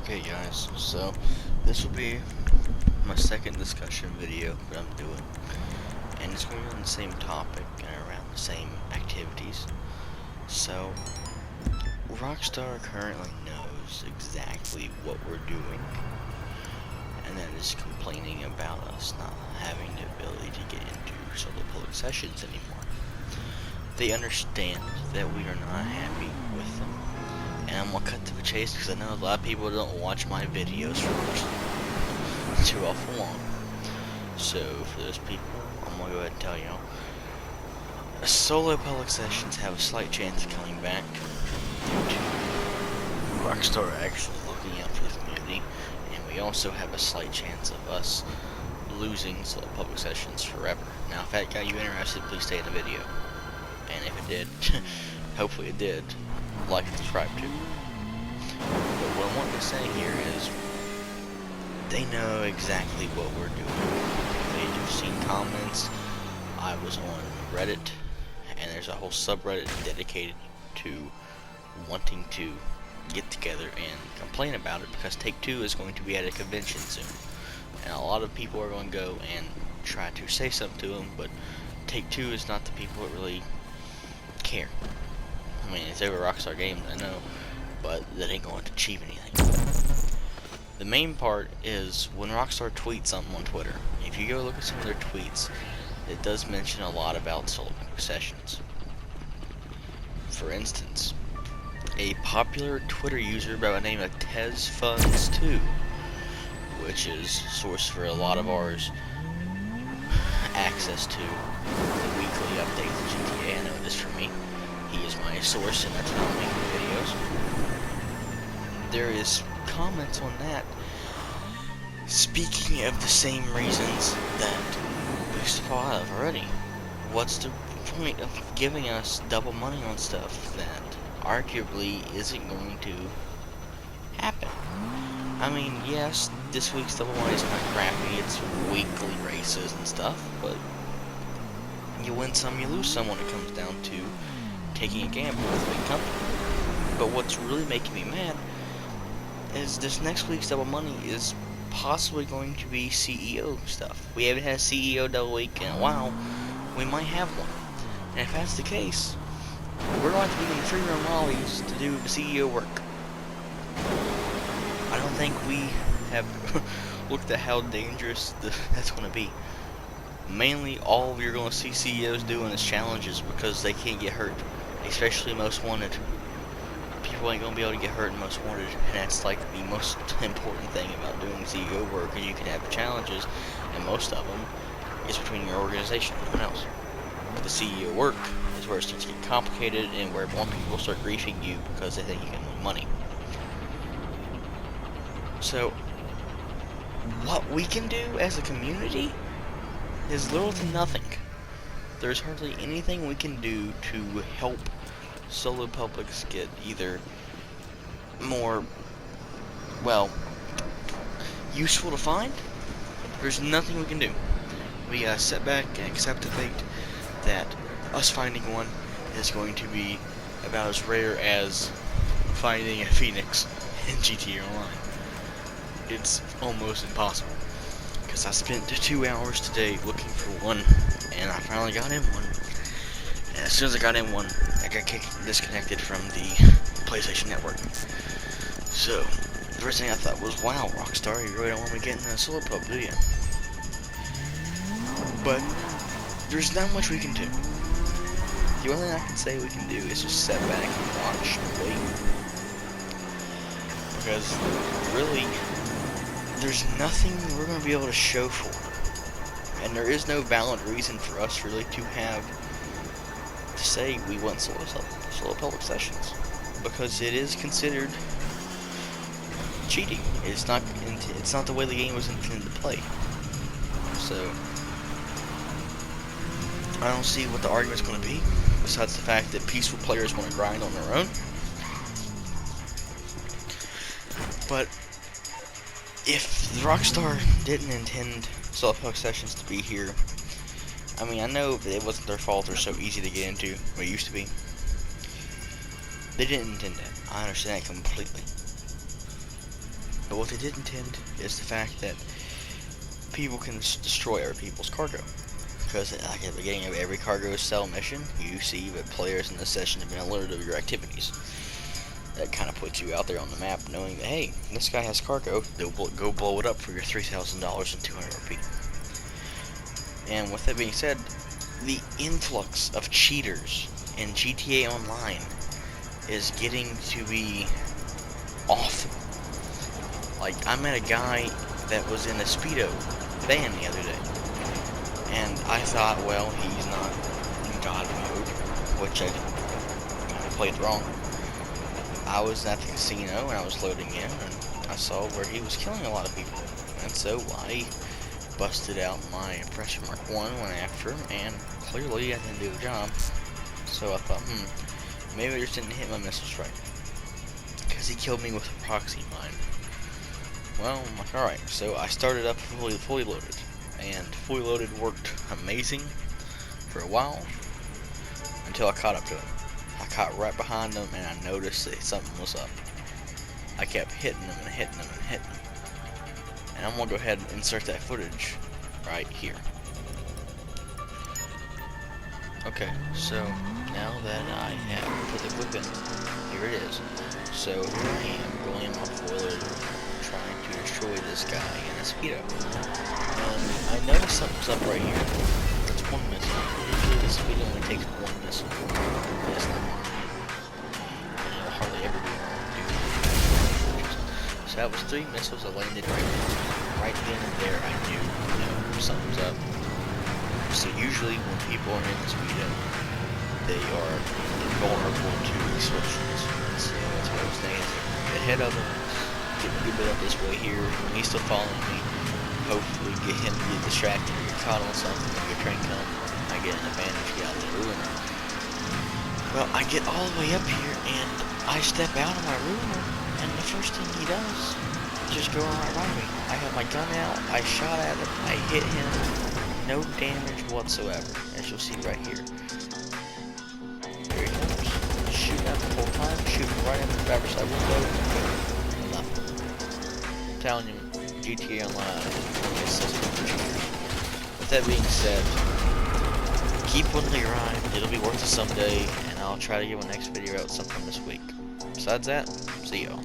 Okay guys, so this will be my second discussion video that I'm doing, and it's going to be on the same topic and around the same activities. So, Rockstar currently knows exactly what we're doing, and that is complaining about us not having the ability to get into solo public sessions anymore. They understand that we are not happy with them. And I'm gonna cut to the chase because I know a lot of people don't watch my videos for too awful long. So for those people, I'm gonna go ahead and tell you, solo public sessions have a slight chance of coming back due to Rockstar actually looking out for the community, and we also have a slight chance of us losing solo public sessions forever. Now, if that got you interested, please stay in the video. And if it did, hopefully it did, like and subscribe to. But what I want to say here is, they know exactly what we're doing. They've seen comments. I was on Reddit, and there's a whole subreddit dedicated to wanting to get together and complain about it because Take-Two is going to be at a convention soon. And a lot of people are going to go and try to say something to them, but Take-Two is not the people that really care. I mean, it's over Rockstar Games, I know, but that ain't going to achieve anything. The main part is when Rockstar tweets something on Twitter. If you go look at some of their tweets, it does mention a lot about solo sessions. For instance, a popular Twitter user by the name of TezFunds2, which is source for a lot of ours access to the weekly updates of GTA. I know it is for me. He is my source, and that's how I'm making videos. There is comments on that speaking of the same reasons that we used to fall out of already. What's the point of giving us double money on stuff that arguably isn't going to happen? I mean, yes, this week's double money is kind of crappy. It's weekly races and stuff, but you win some, you lose some when it comes down to taking a gamble with a big company. But what's really making me mad is this next week's double money is possibly going to be CEO stuff. We haven't had a CEO double week in a while. We might have one. And if that's the case, we're going to be getting free roam lollies to do the CEO work. I don't think we have looked at how dangerous that's going to be. Mainly, all you're going to see CEOs doing is challenges because they can't get hurt, especially most wanted. People ain't going to be able to get hurt in most wanted, and that's like the most important thing about doing CEO work. And you can have challenges, and most of them is between your organization and no one else. But the CEO work is where it starts to get complicated, and where more people start griefing you because they think you can win money. So, what we can do as a community is little to nothing. There's hardly anything we can do to help solo publics get either more, well, useful to find. There's nothing we can do. We gotta sit back and accept the fate that us finding one is going to be about as rare as finding a phoenix in GTA Online. It's almost impossible. Because I spent 2 hours today looking for one, and I finally got in one. And as soon as I got in one, I got disconnected from the PlayStation Network. So, the first thing I thought was, wow, Rockstar, you really don't want me getting in a solo pub, do you? But, there's not much we can do. The only thing I can say we can do is just sit back and watch and wait. Because, really, there's nothing we're going to be able to show for it. And there is no valid reason for us really to have to say we want solo public sessions. Because it is considered cheating. It's not the way the game was intended to play. So, I don't see what the argument's going to be, besides the fact that peaceful players want to grind on their own. But if Rockstar didn't intend solo public sessions to be here, I mean, I know that it wasn't their fault they're so easy to get into, what it used to be. They didn't intend that. I understand that completely. But what they did intend is the fact that people can destroy other people's cargo. Because like at the beginning of every cargo sell mission, you see that players in the session have been alerted of your activities. That kind of puts you out there on the map, knowing that, hey, this guy has cargo, go blow it up for your $3,000 and 200 RP. And with that being said, the influx of cheaters in GTA Online is getting to be awful. Like, I met a guy that was in a speedo van the other day, and I thought, well, he's not in God mode, which I kind of played wrong. I was at the casino and I was loading in, and I saw where he was killing a lot of people, and so I busted out my Impression Mark 1, went after him, and clearly I didn't do the job. So I thought, maybe I just didn't hit my missiles right, because he killed me with a proxy mine. Well, I'm like, alright, so I started up fully loaded, and fully loaded worked amazing for a while, until I caught up to him. I caught right behind him, and I noticed that something was up. I kept hitting him and hitting him and hitting him. And I'm going to go ahead and insert that footage right here. Okay, so now that I have put the clip in, here it is. So here I am going in my foiler, trying to destroy this guy in a speedo. And I noticed something's up right here. It's one missile. Usually the speedo only takes one missile. It's not one. And it'll hardly ever be able to do that. So that was 3 missiles that landed right there. Right then and there, I knew, something's up. So usually when people are in the speedo, they are vulnerable to explosions. So that's what I was thinking. Get ahead of him, get a good bit up this way here. When he's still following me, hopefully get him to get distracted or get caught on something. When your train comes, I get an advantage, get out of the ruiner. Well, I get all the way up here, and I step out of my ruiner, and the first thing he does just go right by me. I have my gun out, I shot at him, I hit him, no damage whatsoever, as you'll see right here. Here he comes, shooting at the whole time, shooting right in the driver's side window, nothing. I'm telling you, GTA Online is system for cheaters. With that being said, keep one to your eye, it'll be worth it someday, and I'll try to get my next video out sometime this week. Besides that, see y'all.